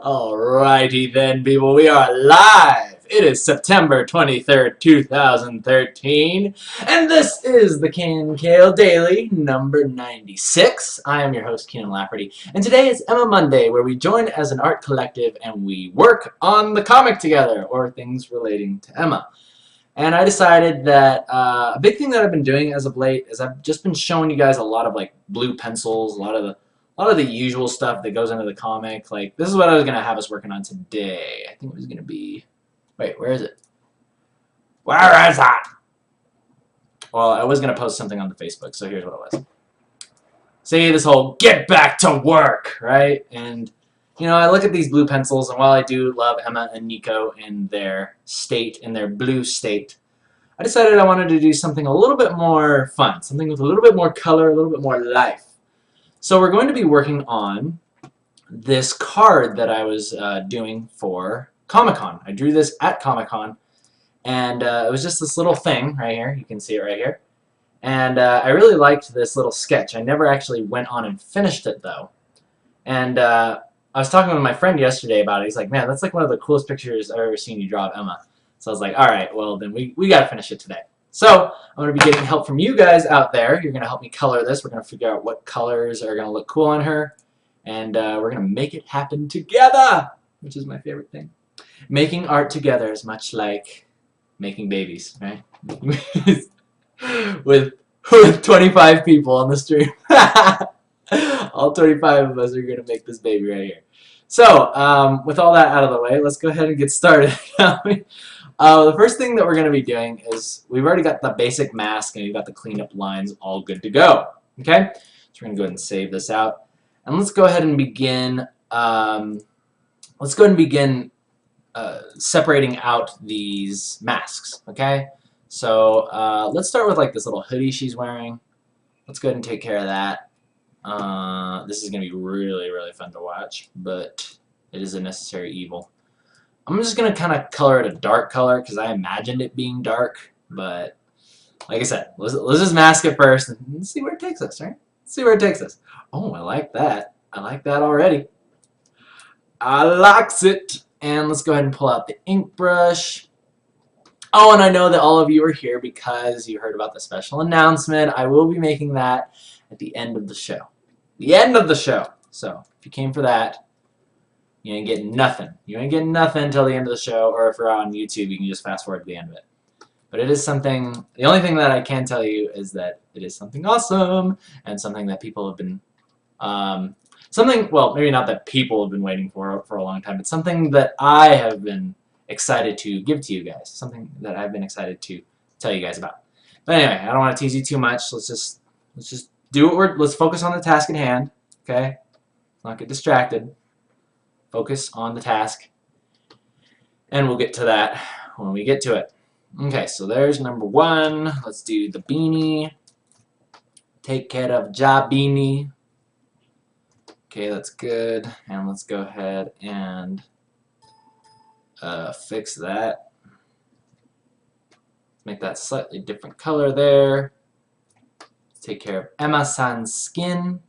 Alrighty then, people, we are live! It is September 23rd, 2013, and this is the KNKL Daily, number 96. I am your host, Keenan Lafferty, and today is Emma Monday, where we join as an art collective and we work on the comic together, or things relating to Emma. And I decided that a big thing that I've been doing as of late is I've just been showing you guys a lot of like blue pencils, a lot of the usual stuff that goes into the comic. Like this is what I was gonna have us working on today. I think it was gonna be. Wait, where is it? Where is that? Well, I was gonna post something on the Facebook, so here's what it was. See, this whole get back to work, right? And you know, I look at these blue pencils, and while I do love Emma and Nico in their state, in their blue state, I decided I wanted to do something a little bit more fun, something with a little bit more color, a little bit more life. So we're going to be working on this card that I was doing for Comic-Con. I drew this at Comic-Con, and it was just this little thing right here. You can see it right here. And I really liked this little sketch. I never actually went on and finished it, though. And I was talking with my friend yesterday about it. He's like, man, that's like one of the coolest pictures I've ever seen you draw of Emma. So I was like, all right, well, then we got to finish it today. So I'm going to be getting help from you guys out there. You're going to help me color this. We're going to figure out what colors are going to look cool on her. And we're going to make it happen together, which is my favorite thing. Making art together is much like making babies, right? with 25 people on the stream. All 25 of us are going to make this baby right here. So, with all that out of the way, let's go ahead and get started, shall we? The first thing that we're going to be doing is we've already got the basic mask and we've got the cleanup lines all good to go. Okay? So we're going to go ahead and save this out. And let's go ahead and begin separating out these masks. Okay? So let's start with like this little hoodie she's wearing. Let's go ahead and take care of that. This is going to be really, really fun to watch, but it is a necessary evil. I'm just going to kind of color it a dark color because I imagined it being dark, but like I said, let's just mask it first and see where it takes us, right? See where it takes us. Oh, I like that. I like that already. I likes it. And let's go ahead and pull out the ink brush. Oh, and I know that all of you are here because you heard about the special announcement. I will be making that at the end of the show. The end of the show. So, if you came for that, you ain't getting nothing. You ain't getting nothing until the end of the show, or if you're on YouTube, you can just fast forward to the end of it. But it is something, the only thing that I can tell you is that it is something awesome, and something that people have been, well, maybe not that people have been waiting for a long time, but something that I have been excited to give to you guys. Something that I've been excited to tell you guys about. But anyway, I don't want to tease you too much. Let's just do what let's focus on the task at hand, okay? Let's not get distracted. Focus on the task, and we'll get to that when we get to it. Okay, so there's number one. Let's do the beanie. Take care of Ja beanie. Okay, that's good. And let's go ahead and fix that. Make that slightly different color there. Take care of Emma-san's skin.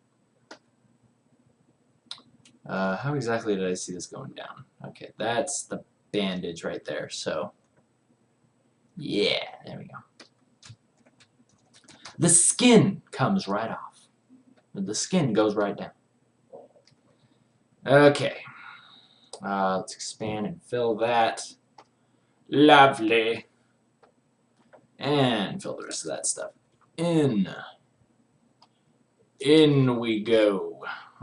How exactly did I see this going down? Okay, that's the bandage right there. So, yeah, there we go. The skin comes right off. The skin goes right down. Okay. Let's expand and fill that. Lovely. And fill the rest of that stuff in. In we go.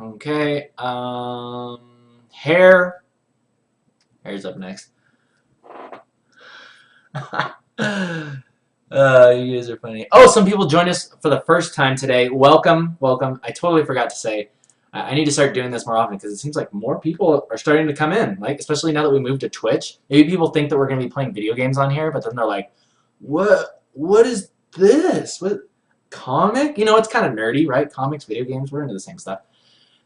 Okay, hair. Hair's up next. You guys are funny. Oh, some people joined us for the first time today. Welcome, welcome. I totally forgot to say, I need to start doing this more often because it seems like more people are starting to come in, like especially now that we moved to Twitch. Maybe people think that we're going to be playing video games on here, but then they're like, what is this? What comic? You know, it's kind of nerdy, right? Comics, video games, we're into the same stuff.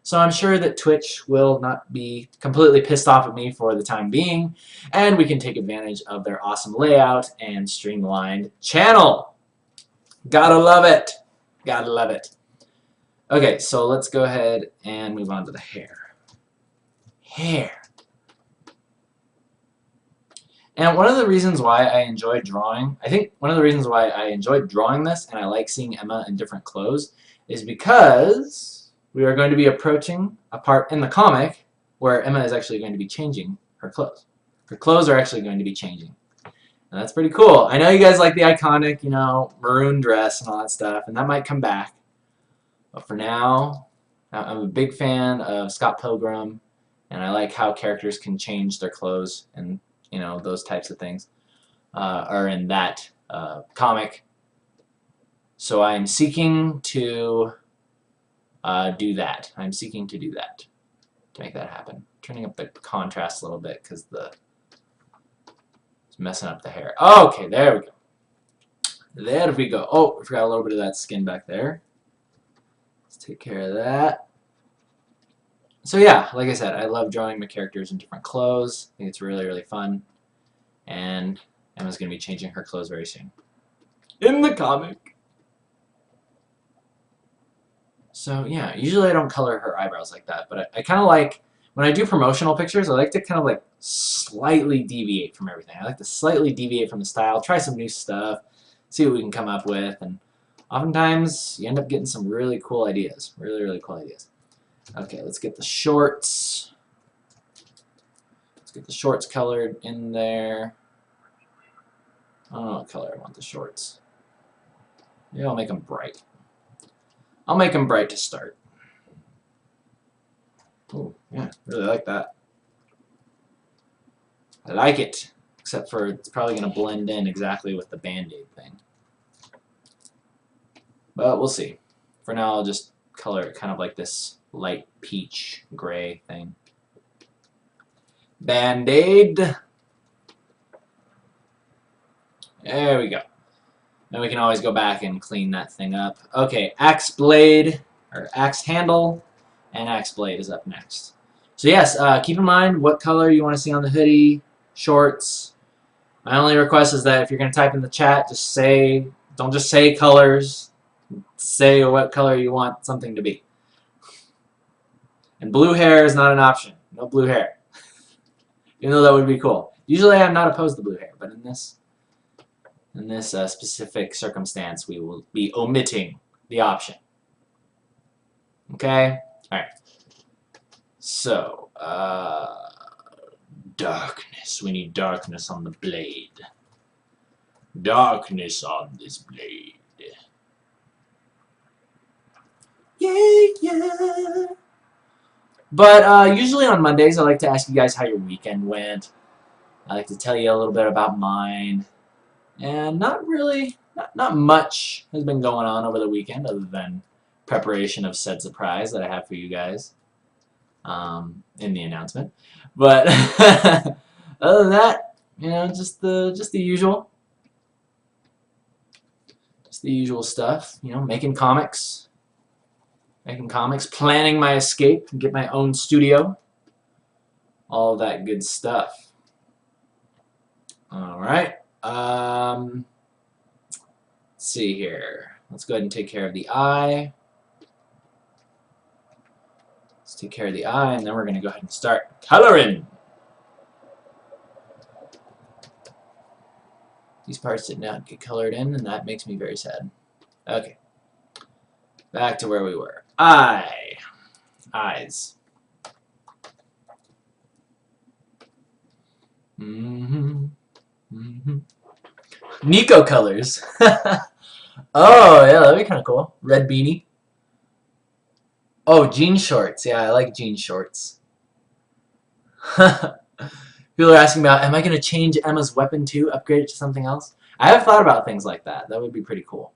So I'm sure that Twitch will not be completely pissed off at me for the time being, and we can take advantage of their awesome layout and streamlined channel. Gotta love it. Gotta love it. Okay, so let's go ahead and move on to the hair. Hair. And one of the reasons why I enjoy drawing, I think one of the reasons why I enjoyed drawing this and I like seeing Emma in different clothes is because we are going to be approaching a part in the comic where Emma is actually going to be changing her clothes. Her clothes are actually going to be changing. And that's pretty cool. I know you guys like the iconic, you know, maroon dress and all that stuff, and that might come back. But for now, I'm a big fan of Scott Pilgrim, and I like how characters can change their clothes and, you know, those types of things are in that comic. So I'm seeking to do that. I'm seeking to do that, to make that happen. Turning up the contrast a little bit because it's messing up the hair. Okay, there we go. There we go. Oh, we forgot a little bit of that skin back there. Let's take care of that. So yeah, like I said, I love drawing my characters in different clothes. I think it's really, really fun. And Emma's going to be changing her clothes very soon. In the comic. So yeah, usually I don't color her eyebrows like that, but I kind of like, when I do promotional pictures, I like to kind of like slightly deviate from everything. I like to slightly deviate from the style, try some new stuff, see what we can come up with, and oftentimes you end up getting some really cool ideas. Really, really cool ideas. Okay, let's get the shorts. Let's get the shorts colored in there. I don't know what color I want the shorts. Maybe I'll make them bright. I'll make them bright to start. Oh, yeah, really like that. I like it, except for it's probably going to blend in exactly with the Band-Aid thing. But we'll see. For now, I'll just color it kind of like this light peach gray thing. Band-Aid. There we go. Then we can always go back and clean that thing up. Okay, axe blade, or axe handle, and axe blade is up next. So yes, keep in mind what color you want to see on the hoodie, shorts. My only request is that if you're going to type in the chat, just say, don't just say colors, say what color you want something to be. And blue hair is not an option. No blue hair. Even though that would be cool. Usually I'm not opposed to blue hair, but in this specific circumstance, we will be omitting the option. Okay? Alright. So, darkness. We need darkness on the blade. Darkness on this blade. Yeah, yeah. But usually on Mondays, I like to ask you guys how your weekend went. I like to tell you a little bit about mine. And not much has been going on over the weekend other than preparation of said surprise that I have for you guys in the announcement. But other than that, you know, just the usual. Just the usual stuff, you know, making comics, planning my escape, and get my own studio, all that good stuff. All right. Let's see here. Let's go ahead and take care of the eye. Let's take care of the eye, and then we're going to go ahead and start coloring. These parts did not get colored in, and that makes me very sad. Okay. Back to where we were. Eye. Eyes. Nico colors. Oh, yeah, that'd be kind of cool. Red beanie. Oh, jean shorts. Yeah, I like jean shorts. People are asking about, am I going to change Emma's weapon too? Upgrade it to something else? I have thought about things like that. That would be pretty cool.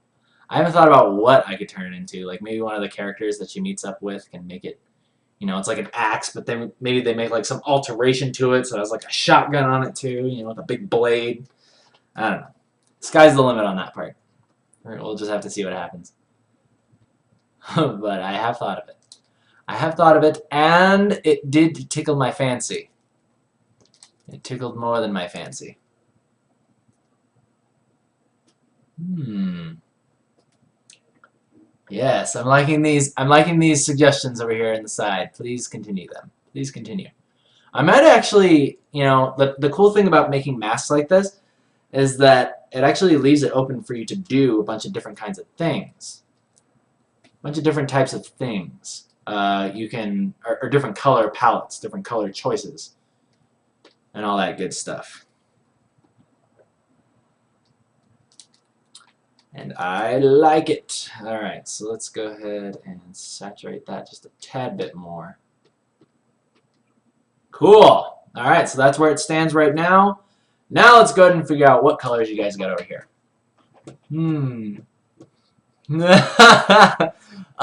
I haven't thought about what I could turn it into. Like maybe one of the characters that she meets up with can make it, you know, it's like an axe, but then maybe they make like some alteration to it so it has like a shotgun on it too, you know, with a big blade. I don't know. Sky's the limit on that part. We'll just have to see what happens. But I have thought of it. I have thought of it, and it did tickle my fancy. It tickled more than my fancy. Yes, I'm liking these. I'm liking these suggestions over here on the side. Please continue them. Please continue. I might actually, you know, the cool thing about making masks like this is that it actually leaves it open for you to do a bunch of different kinds of things. A bunch of different types of things. You can, or different color palettes, different color choices, and all that good stuff. And I like it. Alright, so let's go ahead and saturate that just a tad bit more. Cool! Alright, so that's where it stands right now. Now let's go ahead and figure out what colors you guys got over here.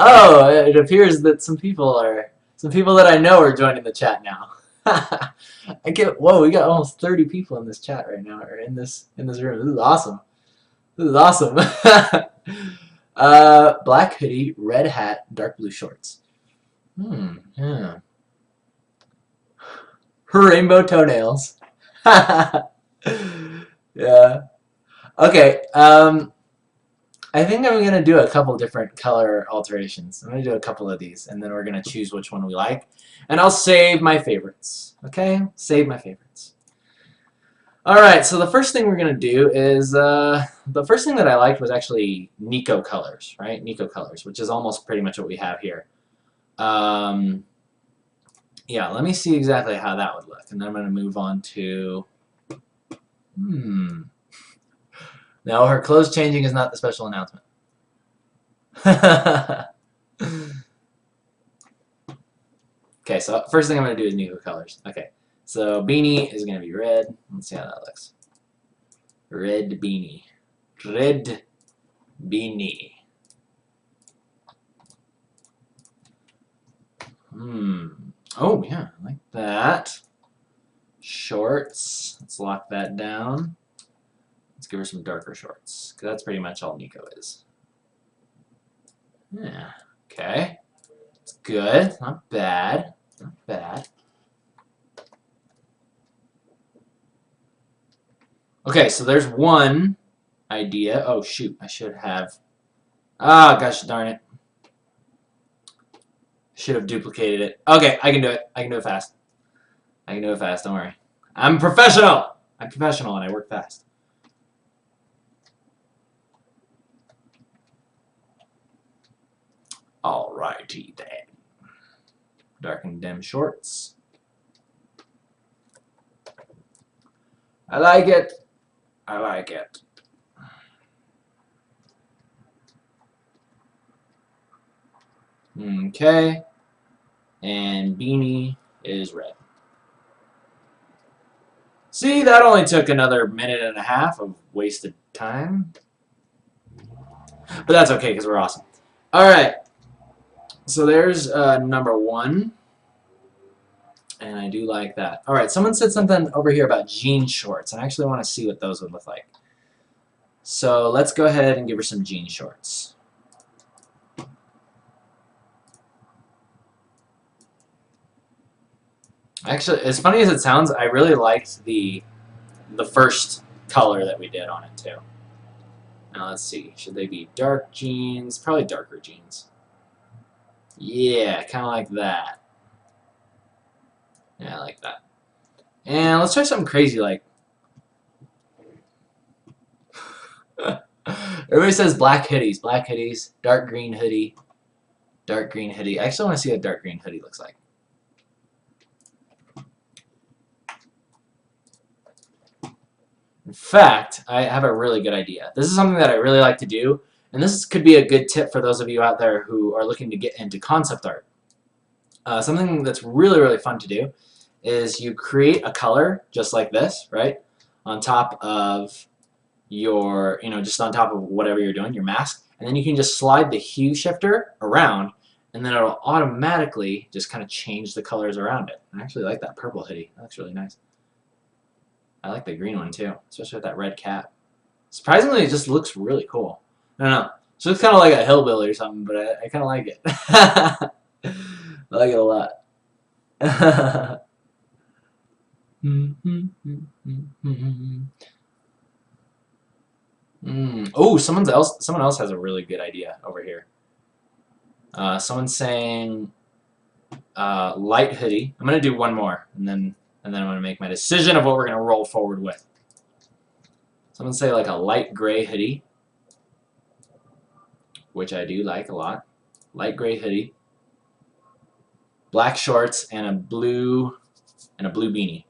Oh, it appears that some people that I know are joining the chat now. Whoa, we got almost 30 people in this chat right now, or in this room. This is awesome. This is awesome. Black hoodie, red hat, dark blue shorts. Yeah. Rainbow toenails. Yeah. Okay. I think I'm gonna do a couple different color alterations. I'm gonna do a couple of these, and then we're gonna choose which one we like, and I'll save my favorites. Okay, save my favorites. All right. So the first thing we're gonna do is the first thing that I liked was actually Nico colors, right? Nico colors, which is almost pretty much what we have here. Yeah. Let me see exactly how that would look, and then I'm gonna move on to. No, her clothes changing is not the special announcement. Okay, so first thing I'm going to do is Nico colors. Okay, so beanie is going to be red. Let's see how that looks. Red beanie. Red beanie. Oh, yeah, I like that. Shorts. Let's lock that down. Let's give her some darker shorts, because that's pretty much all Nico is. Yeah, okay. It's good. Not bad. Not bad. Okay, so there's one idea. Oh, shoot. I should have... Ah, gosh darn it. Should have duplicated it. Okay, I can do it. I can do it fast. I can do it fast. Don't worry. I'm professional. I'm professional and I work fast. Alrighty then. Dark and dim shorts. I like it. I like it. Okay. And beanie is red. See, that only took another minute and a half of wasted time. But that's okay because we're awesome. Alright. So there's number one. And I do like that. Alright, someone said something over here about jean shorts. And I actually want to see what those would look like. So let's go ahead and give her some jean shorts. Actually, as funny as it sounds, I really liked the first color that we did on it too. Now let's see. Should they be dark jeans? Probably darker jeans. Yeah, kind of like that. Yeah, I like that. And let's try something crazy like... Everybody says black hoodies. Black hoodies. Dark green hoodie. Dark green hoodie. I actually want to see what a dark green hoodie looks like. In fact, I have a really good idea. This is something that I really like to do, and this could be a good tip for those of you out there who are looking to get into concept art. Something that's really, really fun to do is you create a color just like this, right, on top of your, just on top of whatever you're doing, your mask, and then you can just slide the hue shifter around, and then it'll automatically just kind of change the colors around it. I actually like that purple hoodie. That looks really nice. I like the green one too, especially with that red cap. Surprisingly, it just looks really cool. I don't know. It looks kind of like a hillbilly or something, but I kind of like it. I like it a lot. Oh, someone else has a really good idea over here. Someone's saying light hoodie. I'm gonna do one more, and then And then I'm going to make my decision of what we're going to roll forward with. So I'm going to say like a light gray hoodie, which I do like a lot. Light gray hoodie, black shorts, and a blue beanie.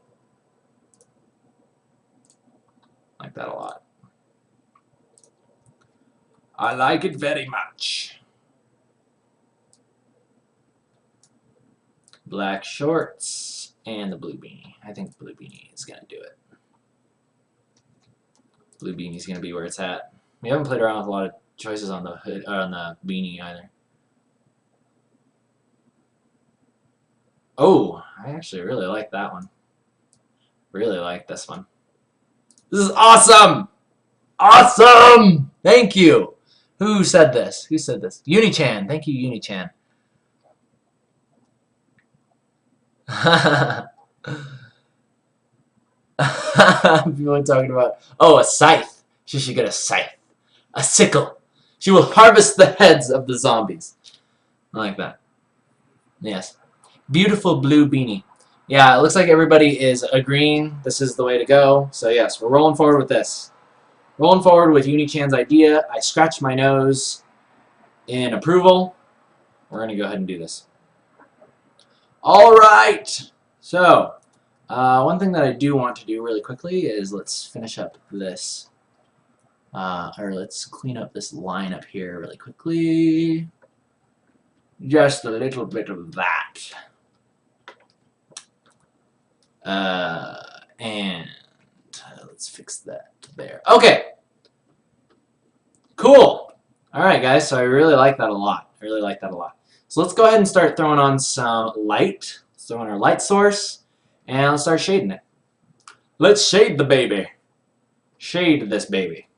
Like that a lot. I like it very much. Black shorts and the blue beanie. I think blue beanie is going to do it. Blue beanie's going to be where it's at. We haven't played around with a lot of choices on the hood, on the beanie either. Oh, I actually really like that one. Really like this one. This is awesome! Awesome! Thank you! Who said this? Who said this? Unichan. Thank you, Unichan. People are talking about, oh, a scythe. She should get a scythe. A sickle. She will harvest the heads of the zombies. I like that. Yes. Beautiful blue beanie. Yeah, it looks like everybody is agreeing this is the way to go. So yes, we're rolling forward with this. Rolling forward with Unichan's idea. I scratched my nose in approval. We're going to go ahead and do this. All right. So, one thing that I do want to do really quickly is let's finish up this, or let's clean up this line up here really quickly. Just a little bit of that. And let's fix that there. Okay. Cool. All right, guys. So I really like that a lot. I really like that a lot. So let's go ahead and start throwing on some light. Let's throw on our light source, and let's start shading it. Let's shade the baby. Shade this baby.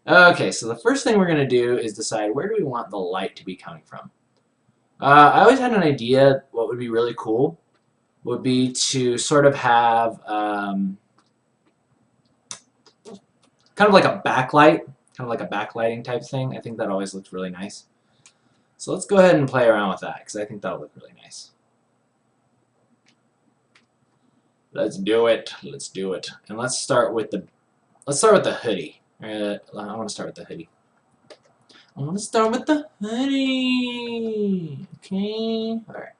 Okay, so the first thing we're going to do is decide where do we want the light to be coming from. I always had an idea what would be really cool would be to sort of have kind of like a backlight, kind of like a backlighting type thing. I think that always looks really nice. So let's go ahead and play around with that because I think that'll look really nice. Let's do it. Let's do it. And let's start with the hoodie. I want to start with the hoodie. I want to start with the hoodie. Okay. All right.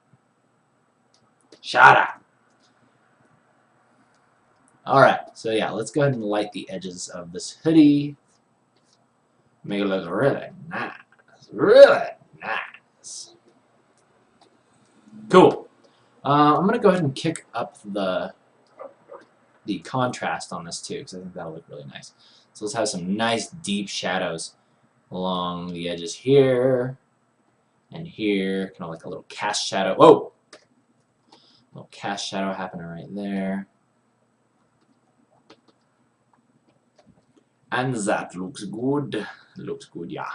Shut up. All right. So yeah, let's go ahead and light the edges of this hoodie. Make it look really nice. Really nice. Cool. I'm gonna go ahead and kick up the contrast on this too, because I think that'll look really nice. So let's have some nice deep shadows along the edges here and here, kind of like a little cast shadow. Whoa! A little cast shadow happening right there. And that looks good. Looks good, yeah.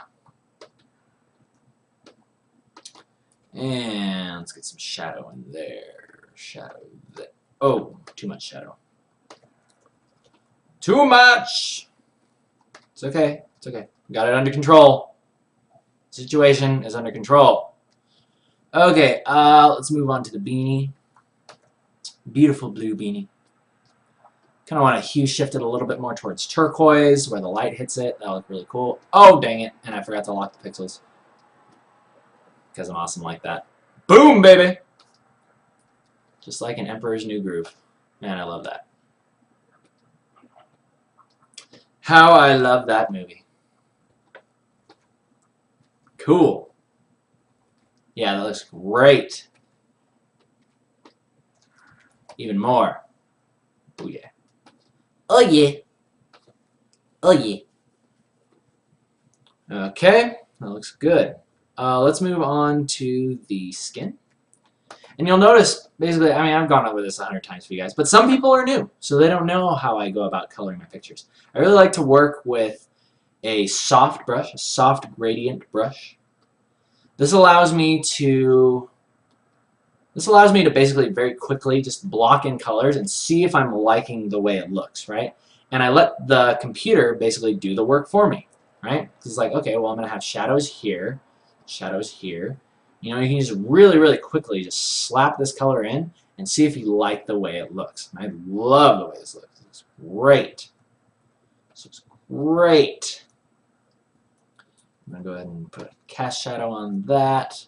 And let's get some shadow in there. Shadow there. Oh, too much shadow. Too much! It's okay. It's okay. Got it under control. Situation is under control. Okay, let's move on to the beanie. Beautiful blue beanie. Kind of want to hue shift it a little bit more towards turquoise where the light hits it. That'll look really cool. Oh, dang it. And I forgot to lock the pixels. Because I'm awesome like that. Boom, baby! Just like an Emperor's New Groove. Man, I love that. How I love that movie. Cool. Yeah, that looks great. Even more. Oh, yeah. Oh, yeah. Oh, yeah. Okay, that looks good. Let's move on to the skin. And you'll notice, basically, I mean, I've gone over this 100 times for you guys, but some people are new, so they don't know how I go about coloring my pictures. I really like to work with a soft brush, a soft gradient brush. This allows me to basically very quickly just block in colors and see if I'm liking the way it looks, right? And I let the computer basically do the work for me, right? It's like, okay, well, I'm going to have shadows here, shadows here. You know, you can just really, really quickly just slap this color in, and see if you like the way it looks. And I love the way this looks. It looks great. This looks great. I'm going to go ahead and put a cast shadow on that.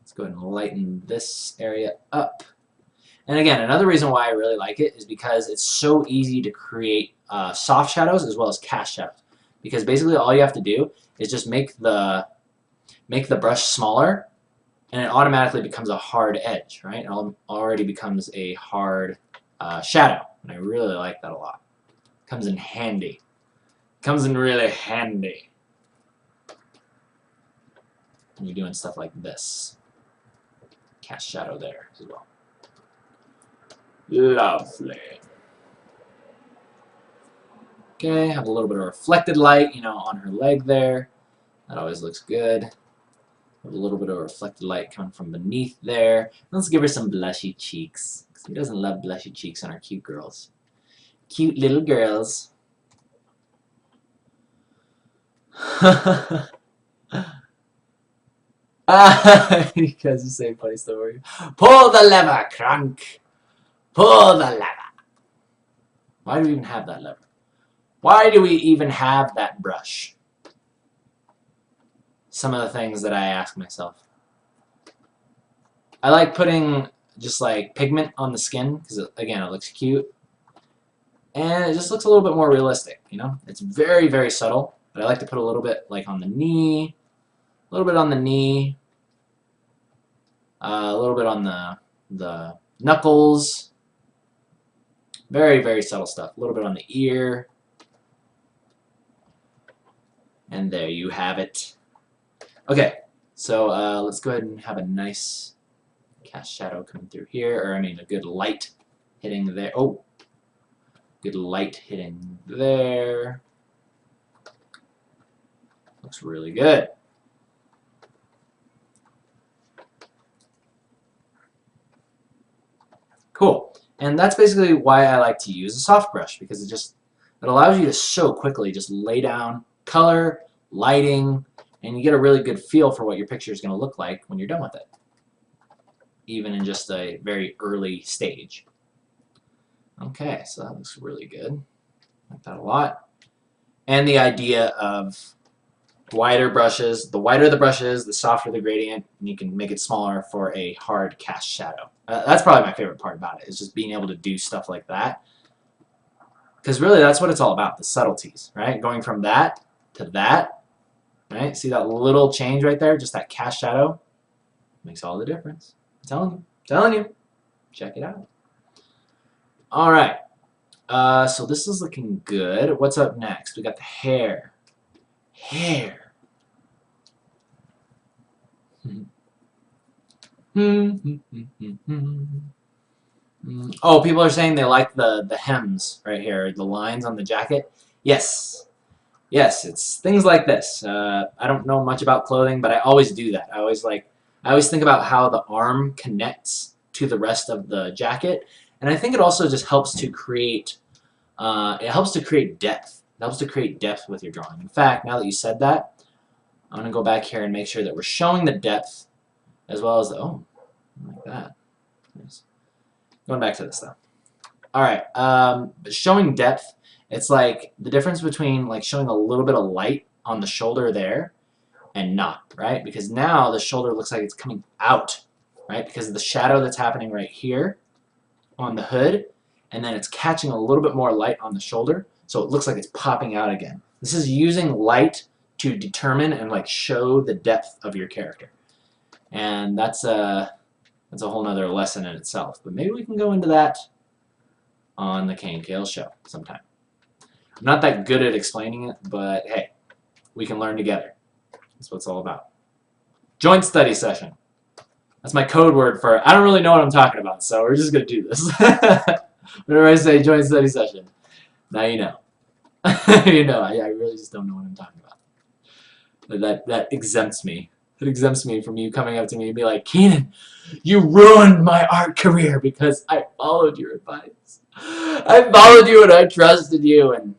Let's go ahead and lighten this area up. And again, another reason why I really like it is because it's so easy to create soft shadows as well as cast shadows. Because basically all you have to do is just make the brush smaller, and it automatically becomes a hard edge, right? It already becomes a hard shadow, and I really like that a lot. Comes in handy. Comes in really handy when you're doing stuff like this. Cast shadow there as well. Lovely. Okay, have a little bit of reflected light, you know, on her leg there. That always looks good. Have a little bit of reflected light coming from beneath there. Let's give her some blushy cheeks. Who doesn't love blushy cheeks on our cute girls? Cute little girls. You guys are saying funny stuff over here. Pull the lever, Crunk. Pull the lever. Why do we even have that lever? Why do we even have that brush? Some of the things that I ask myself. I like putting just like pigment on the skin because, again, it looks cute. And it just looks a little bit more realistic, you know? It's very, very subtle, but I like to put a little bit like on the knee, a little bit on the knee, a little bit on the knuckles. Very, very subtle stuff. A little bit on the ear. And there you have it. Okay, so let's go ahead and have a nice cast shadow coming through here, or I mean a good light hitting there. Oh, good light hitting there. Looks really good. Cool. And that's basically why I like to use a soft brush, because it allows you to so quickly just lay down color, lighting, and you get a really good feel for what your picture is going to look like when you're done with it, even in just a very early stage. Okay, so that looks really good. I like that a lot. And the idea of wider brushes, the wider the brush is, the softer the gradient, and you can make it smaller for a hard cast shadow. That's probably my favorite part about it, is just being able to do stuff like that. Because really that's what it's all about, the subtleties, right? Going from that to that, right? See that little change right there, just that cast shadow? Makes all the difference. I'm telling you. Check it out. All right. So this is looking good. What's up next? We got the hair. Hair. Oh, people are saying they like the hems right here, the lines on the jacket. Yes. Yes, it's things like this. I don't know much about clothing, but I always do that. I always think about how the arm connects to the rest of the jacket, and I think it also just helps to create depth. It helps to create depth with your drawing. In fact, now that you said that, I'm gonna go back here and make sure that we're showing the depth as well as like that. Nice. Going back to this though. All right, showing depth. It's like the difference between like showing a little bit of light on the shoulder there and not, right? Because now the shoulder looks like it's coming out, right? Because of the shadow that's happening right here on the hood, and then it's catching a little bit more light on the shoulder, so it looks like it's popping out again. This is using light to determine and like show the depth of your character. And that's a whole nother lesson in itself. But maybe we can go into that on the KNKL show sometime. I'm not that good at explaining it, but hey, we can learn together. That's what it's all about. Joint study session. That's my code word for, I don't really know what I'm talking about, so we're just going to do this. Whenever I say joint study session, now you know. You know, I really just don't know what I'm talking about. That exempts me. It exempts me from you coming up to me and be like, Keenan, you ruined my art career because I followed your advice. I followed you and I trusted you, and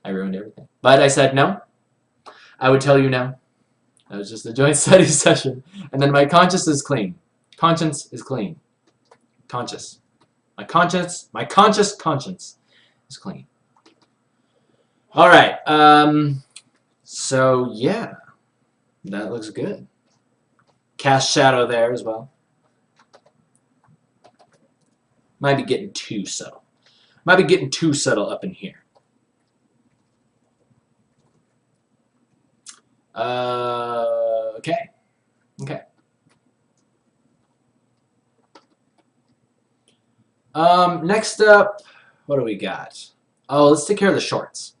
I ruined everything. But I said no. I would tell you no. That was just a joint study session. And then my conscience is clean. Conscience is clean. Conscious. My conscious conscience is clean. All right. So yeah, that looks good. Cast shadow there as well. Might be getting too subtle. Might be getting too subtle up in here. Okay. Okay. Next up, what do we got? Oh, let's take care of the shorts.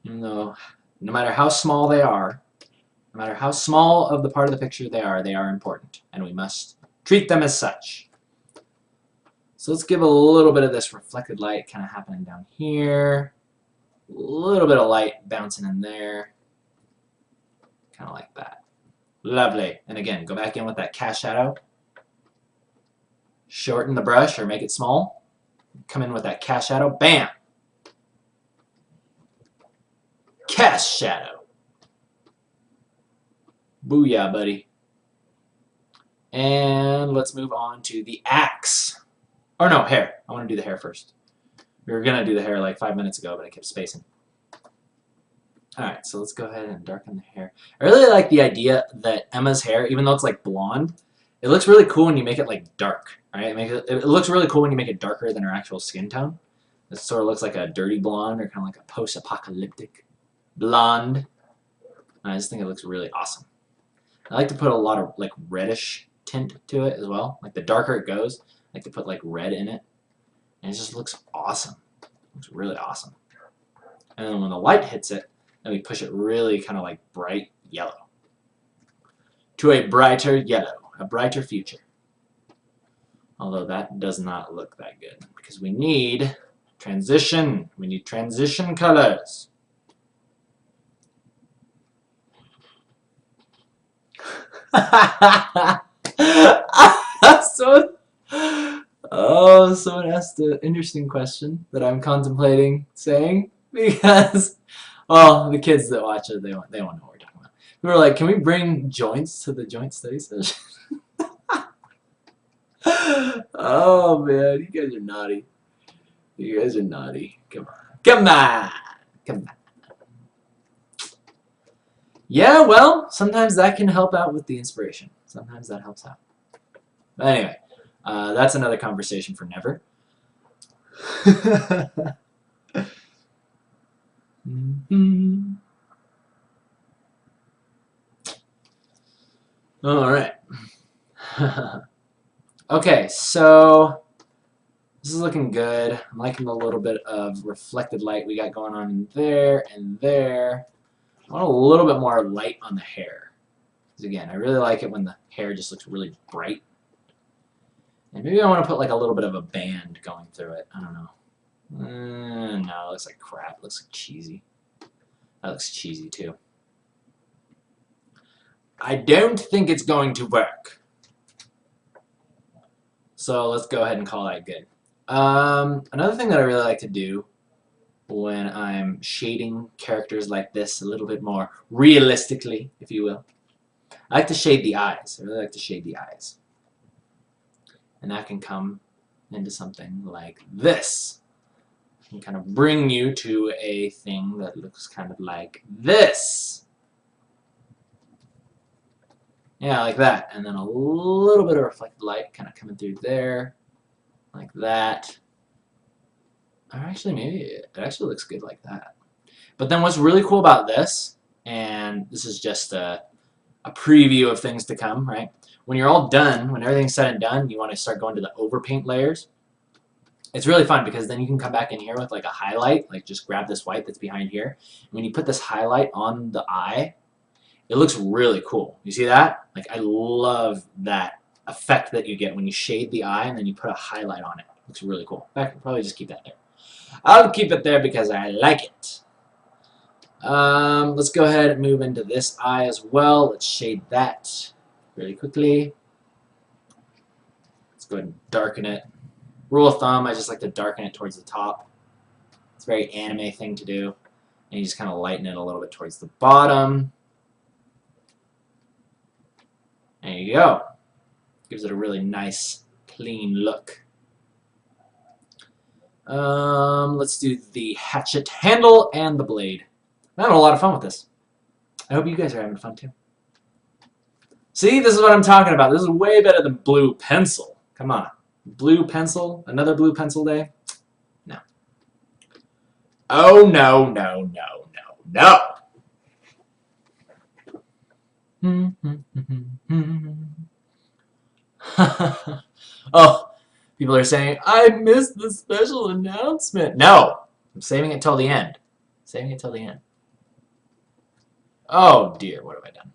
Even though, no matter how small they are, no matter how small of the part of the picture they are important, and we must treat them as such. So let's give a little bit of this reflected light kind of happening down here. A little bit of light bouncing in there. Kind of like that. Lovely. And again, go back in with that cast shadow. Shorten the brush or make it small. Come in with that cast shadow. Bam! Cast shadow. Booyah, buddy. And let's move on to the axe. Or no, hair. I want to do the hair first. We were going to do the hair like 5 minutes ago, but I kept spacing. Alright, so let's go ahead and darken the hair. I really like the idea that Emma's hair, even though it's like blonde, it looks really cool when you make it like dark. Right? It looks really cool when you make it darker than her actual skin tone. It sort of looks like a dirty blonde or kind of like a post-apocalyptic blonde. I just think it looks really awesome. I like to put a lot of like reddish tint to it as well. Like the darker it goes, I like to put like red in it. And it just looks awesome. It looks really awesome. And then when the light hits it, then we push it really kind of like bright yellow. To a brighter yellow, a brighter future. Although that does not look that good because we need transition. We need transition colors. Someone asked an interesting question that I'm contemplating saying because, well, the kids that watch it, they won't know what we're talking about. We were like, can we bring joints to the joint study session? Oh man, you guys are naughty. You guys are naughty. Come on. Come on. Come on. Yeah, well, sometimes that can help out with the inspiration. Sometimes that helps out. But anyway, that's another conversation for never. Mm-hmm. All right. Okay, so this is looking good. I'm liking the little bit of reflected light we got going on in there and there. I want a little bit more light on the hair. Because again, I really like it when the hair just looks really bright. And maybe I want to put like a little bit of a band going through it. I don't know. No, it looks like crap. It looks like cheesy. That looks cheesy too. I don't think it's going to work. So let's go ahead and call that good. Another thing that I really like to do when I'm shading characters like this a little bit more realistically, if you will, I like to shade the eyes. I really like to shade the eyes. And that can come into something like this. And kind of bring you to a thing that looks kind of like this. Yeah, like that. And then a little bit of reflected light kind of coming through there. Like that. Or actually, maybe it actually looks good like that. But then what's really cool about this, and this is just a preview of things to come, right? When you're all done, when everything's said and done, you want to start going to the overpaint layers. It's really fun because then you can come back in here with like a highlight, like just grab this white that's behind here. When you put this highlight on the eye, it looks really cool. You see that? Like I love that effect that you get when you shade the eye and then you put a highlight on it. It looks really cool. I could probably just keep that there. I'll keep it there because I like it. Let's go ahead and move into this eye as well. Let's shade that really quickly. Let's go ahead and darken it. Rule of thumb, I just like to darken it towards the top. It's a very anime thing to do. And you just kind of lighten it a little bit towards the bottom. There you go. Gives it a really nice, clean look. Let's do the hatchet handle and the blade. I'm having a lot of fun with this. I hope you guys are having fun too. See, this is what I'm talking about. This is way better than blue pencil. Come on. Blue pencil? Another blue pencil day? No. Oh, no, no, no, no, no. Oh, people are saying, I missed the special announcement. No, I'm saving it till the end. Saving it till the end. Oh, dear, what have I done?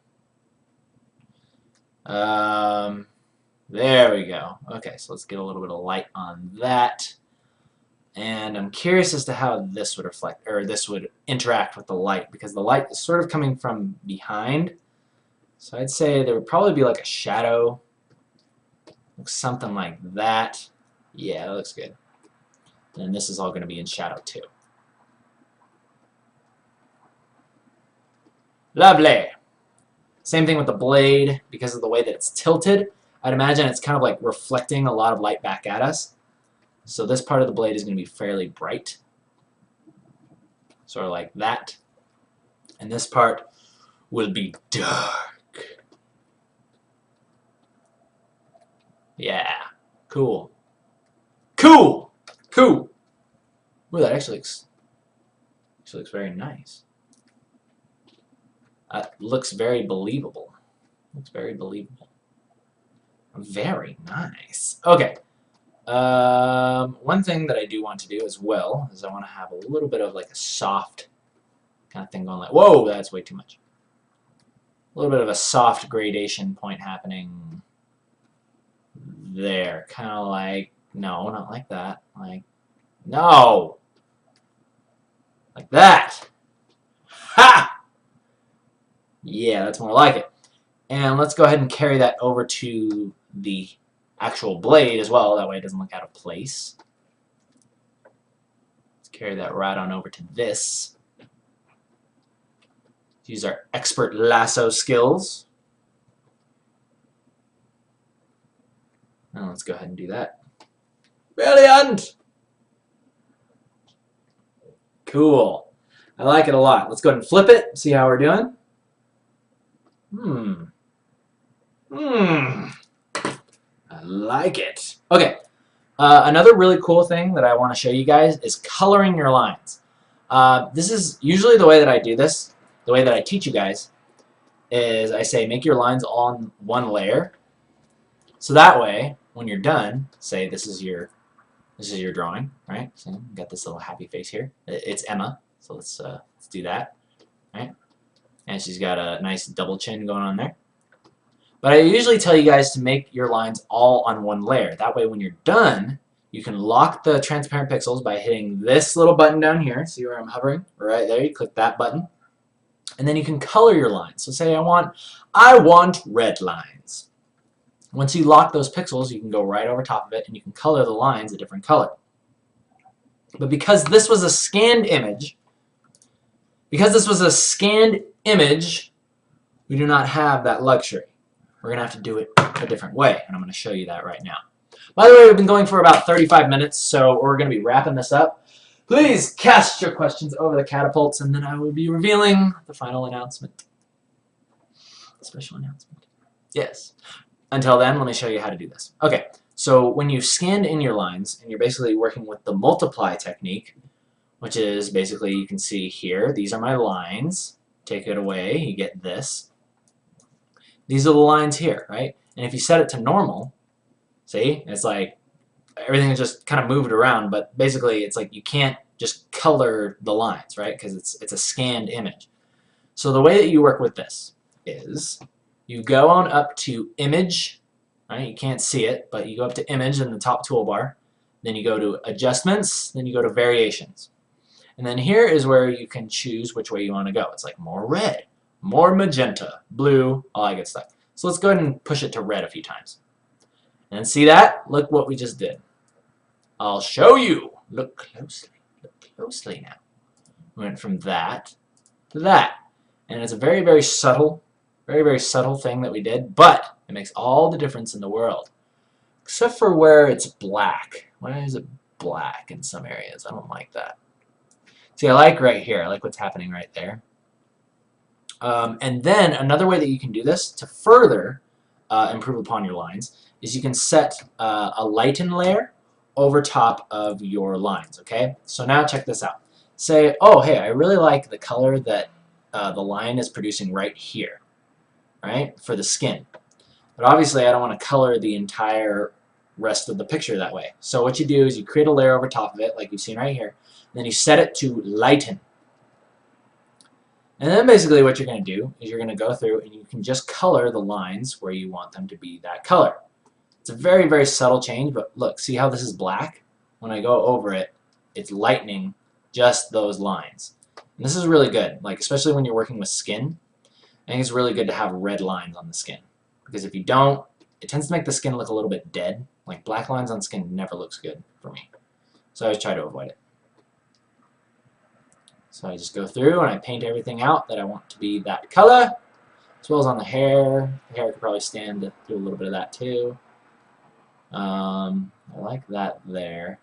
There we go. Okay, so let's get a little bit of light on that. And I'm curious as to how this would reflect, or this would interact with the light, because the light is sort of coming from behind. So I'd say there would probably be like a shadow. Looks something like that. Yeah, that looks good. And this is all going to be in shadow too. Lovely. Same thing with the blade. Because of the way that it's tilted, I'd imagine it's kind of like reflecting a lot of light back at us. So this part of the blade is going to be fairly bright. Sort of like that. And this part will be dark. Yeah. Cool. Cool! Cool! Ooh, that actually looks very nice. Looks very believable. Looks very believable. Very nice. Okay. One thing that I do want to do as well is I want to have a little bit of like a soft kind of thing going like, whoa, that's way too much. A little bit of a soft gradation point happening there. Kind of like, no, not like that. Like, no! Like that! Ha! Yeah, that's more like it. And let's go ahead and carry that over to the actual blade as well. That way it doesn't look out of place. Let's carry that right on over to this. Use our expert lasso skills. Now let's go ahead and do that. Brilliant! Cool. I like it a lot. Let's go ahead and flip it, see how we're doing. I like it. Okay. Another really cool thing that I want to show you guys is coloring your lines. This is usually the way that I do this, the way that I teach you guys, is I say make your lines on one layer. So that way, when you're done, say this is your drawing, right? So you got this little happy face here. It's Emma, so let's do that, right? And she's got a nice double chin going on there. But I usually tell you guys to make your lines all on one layer. That way when you're done, you can lock the transparent pixels by hitting this little button down here. See where I'm hovering? Right there, you click that button. And then you can color your lines. So say I want red lines. Once you lock those pixels, you can go right over top of it and you can color the lines a different color. But because this was a scanned image, we do not have that luxury. We're going to have to do it a different way, and I'm going to show you that right now. By the way, we've been going for about 35 minutes, so we're going to be wrapping this up. Please cast your questions over the catapults, and then I will be revealing the final announcement. The special announcement. Yes. Until then, let me show you how to do this. Okay, so when you scanned in your lines, and you're basically working with the multiply technique, which is basically, you can see here, these are my lines. Take it away, you get this. These are the lines here, right? And if you set it to normal, see, it's like everything is just kind of moved around, but basically it's like you can't just color the lines, right? Because it's a scanned image. So the way that you work with this is you go on up to Image, right? You can't see it, but you go up to Image in the top toolbar. Then you go to Adjustments, then you go to Variations. And then here is where you can choose which way you want to go. It's like more red, more magenta, blue, all that good stuff. So let's go ahead and push it to red a few times. And see that? Look what we just did. I'll show you. Look closely. Look closely now. We went from that to that. And it's a very, very subtle thing that we did, but it makes all the difference in the world. Except for where it's black. Why is it black in some areas. I don't like that. See, I like right here. I like what's happening right there. And then another way that you can do this to further improve upon your lines is you can set a lighten layer over top of your lines, okay? So now check this out. Say, oh, hey, I really like the color that the line is producing right here, right, for the skin. But obviously I don't want to color the entire rest of the picture that way. So what you do is you create a layer over top of it, like you've seen right here, and then you set it to lighten. And then basically what you're going to do is you're going to go through and you can just color the lines where you want them to be that color. It's a very, very subtle change, but look, see how this is black? When I go over it, it's lightening just those lines. And this is really good, like especially when you're working with skin. I think it's really good to have red lines on the skin. Because if you don't, it tends to make the skin look a little bit dead. Like black lines on skin never looks good for me. So I always try to avoid it. So I just go through and I paint everything out that I want to be that color, as well as on the hair. The hair could probably stand to do a little bit of that too. I like that there.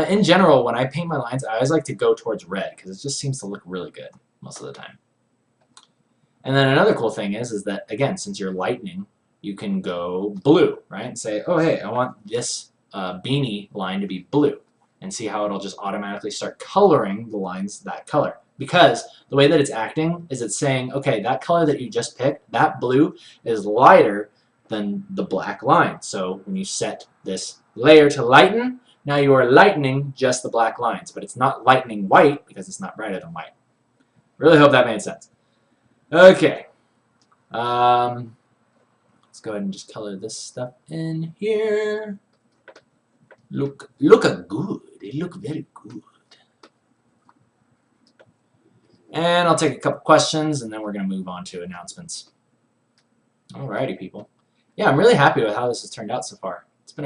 In general, when I paint my lines, I always like to go towards red because it just seems to look really good most of the time. And then another cool thing is that, again, since you're lightening, you can go blue, right? And say, oh, hey, I want this beanie line to be blue. And see how it'll just automatically start coloring the lines that color. Because the way that it's acting is it's saying, okay, that color that you just picked, that blue, is lighter than the black line. So when you set this layer to lighten, now you are lightening just the black lines. But it's not lightening white because it's not brighter than white. Really hope that made sense. Okay. Let's go ahead and just color this stuff in here. Look good. They look very good. And I'll take a couple questions, and then we're going to move on to announcements. Alrighty, people. Yeah, I'm really happy with how this has turned out so far. It's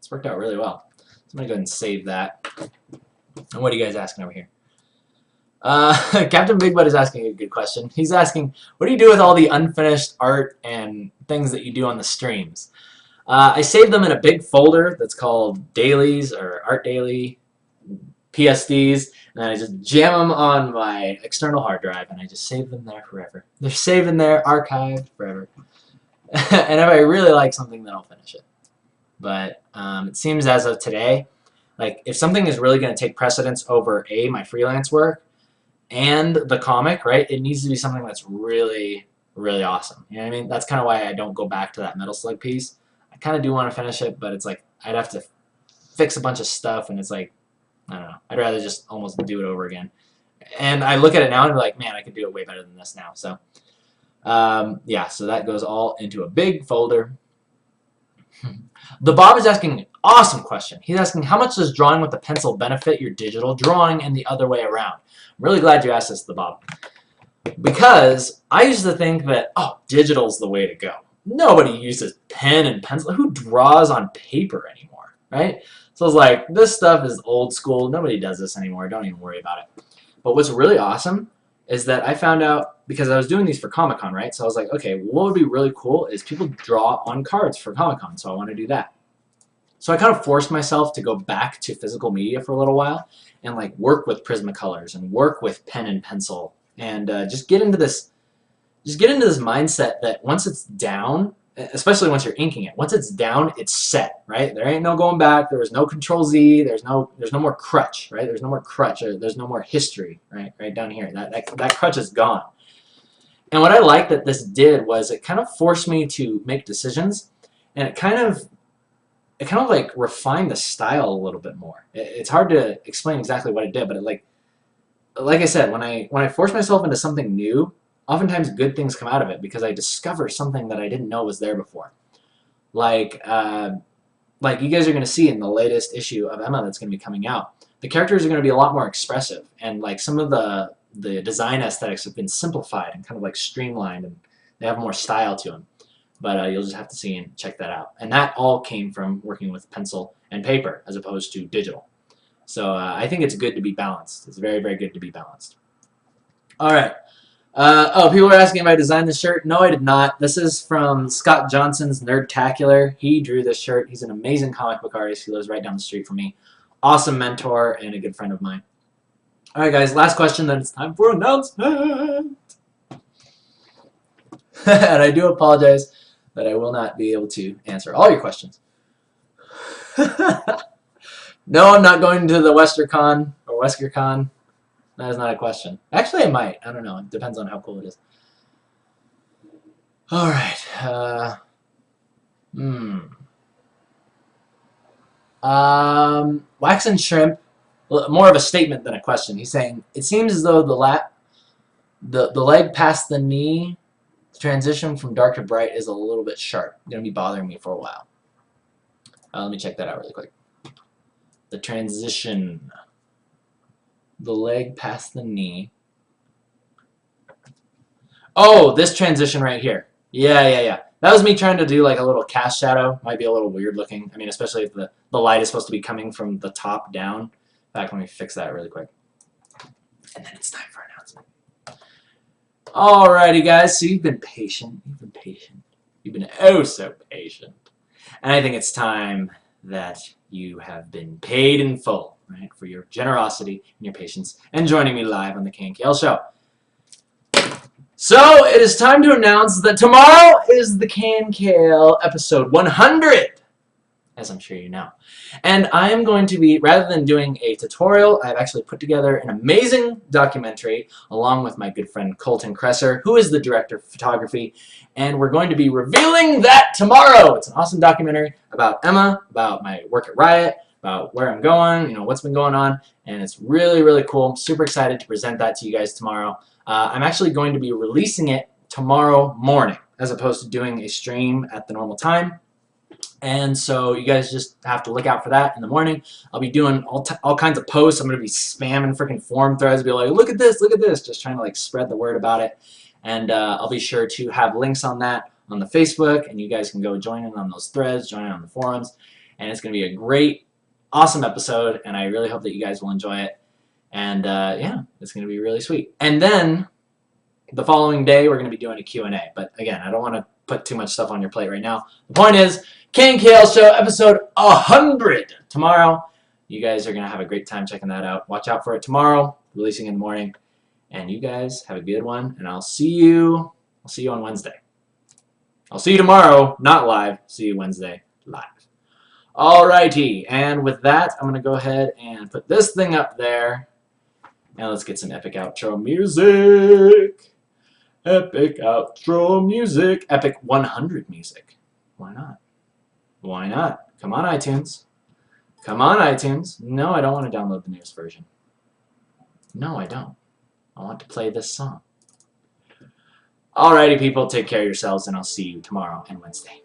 worked out really well. So I'm going to go ahead and save that. And what are you guys asking over here? Captain Big Butt is asking a good question. He's asking, what do you do with all the unfinished art and things that you do on the streams? I save them in a big folder that's called Dailies or Art Daily PSDs, and then I just jam them on my external hard drive, and I just save them there forever. They're saved in there, archived forever. And if I really like something, then I'll finish it. But it seems as of today, like if something is really going to take precedence over my freelance work and the comic, right? It needs to be something that's really, really awesome. You know what I mean? That's kind of why I don't go back to that Metal Slug piece. I kind of do want to finish it, but it's like I'd have to fix a bunch of stuff, and it's like, I don't know. I'd rather just almost do it over again. And I look at it now and be like, man, I could do it way better than this now. So, yeah, so that goes all into a big folder. The Bob is asking an awesome question. He's asking, how much does drawing with the pencil benefit your digital drawing and the other way around? I'm really glad you asked this, the Bob. Because I used to think that, oh, digital's the way to go. Nobody uses pen and pencil. Who draws on paper anymore, right? So I was like, this stuff is old school. Nobody does this anymore. Don't even worry about it. But what's really awesome is that I found out, because I was doing these for Comic-Con, right? So I was like, okay, what would be really cool is people draw on cards for Comic-Con, so I want to do that. So I kind of forced myself to go back to physical media for a little while and like work with Prismacolors and work with pen and pencil and just get into this mindset that once it's down, especially once you're inking it, once it's down, it's set, right? There ain't no going back. There was no Control Z. There's no more crutch, right? There's no more crutch. There's no more history, right? Right down here. That crutch is gone. And what I like that this did was it kind of forced me to make decisions, and it kind of like refined the style a little bit more. It's hard to explain exactly what it did, but it like I said, when I force myself into something new, oftentimes good things come out of it because I discover something that I didn't know was there before. Like you guys are going to see in the latest issue of Emma that's going to be coming out, the characters are going to be a lot more expressive, and like some of the design aesthetics have been simplified and kind of like streamlined, and they have more style to them. But you'll just have to see and check that out. And that all came from working with pencil and paper as opposed to digital. So I think it's good to be balanced. It's very, very good to be balanced. All right. Oh, people are asking if I designed this shirt. No, I did not. This is from Scott Johnson's Nerdtacular. He drew this shirt. He's an amazing comic book artist. He lives right down the street from me. Awesome mentor and a good friend of mine. All right, guys, last question, then it's time for announcement. And I do apologize that I will not be able to answer all your questions. No, I'm not going to the WesterCon or WeskerCon. That is not a question. Actually, I might. I don't know. It depends on how cool it is. All right. Wax and Shrimp. More of a statement than a question. He's saying it seems as though the leg past the knee, the transition from dark to bright is a little bit sharp. It's gonna be bothering me for a while. Let me check that out really quick. The transition, the leg past the knee. Oh, this transition right here. Yeah. That was me trying to do like a little cast shadow. Might be a little weird looking. I mean, especially if the light is supposed to be coming from the top down. In fact, let me fix that really quick. And then it's time for announcement. Alrighty, guys. So you've been patient. You've been patient. You've been oh so patient. And I think it's time that you have been paid in full, right, for your generosity and your patience and joining me live on the KNKL show. So it is time to announce that tomorrow is the KNKL episode 100, as I'm sure you know. And I am going to be, rather than doing a tutorial, I've actually put together an amazing documentary along with my good friend Colton Kresser, who is the director of photography, and we're going to be revealing that tomorrow. It's an awesome documentary about Emma, about my work at Riot, about where I'm going, you know, what's been going on, and it's really, really cool. I'm super excited to present that to you guys tomorrow. I'm actually going to be releasing it tomorrow morning as opposed to doing a stream at the normal time. And so you guys just have to look out for that in the morning. I'll be doing all kinds of posts. I'm going to be spamming freaking forum threads. Be like, look at this, just trying to like spread the word about it. And I'll be sure to have links on that on the Facebook, and you guys can go join in on those threads, join in on the forums. And it's going to be a great, awesome episode, and I really hope that you guys will enjoy it. And yeah, it's going to be really sweet. And then the following day, we're going to be doing a Q&A. But again, I don't want to put too much stuff on your plate right now. The point is, KNKL Show episode 100 tomorrow. You guys are going to have a great time checking that out. Watch out for it tomorrow, releasing in the morning. And you guys have a good one, and I'll see you on Wednesday. I'll see you tomorrow, not live. See you Wednesday, live. Alrighty, and with that, I'm going to go ahead and put this thing up there. Now let's get some epic outro music. Epic outro music. Epic 100 music. Why not? Why not? Come on, iTunes. Come on, iTunes. No, I don't want to download the newest version. No, I don't. I want to play this song. Alrighty, people. Take care of yourselves, and I'll see you tomorrow and Wednesday.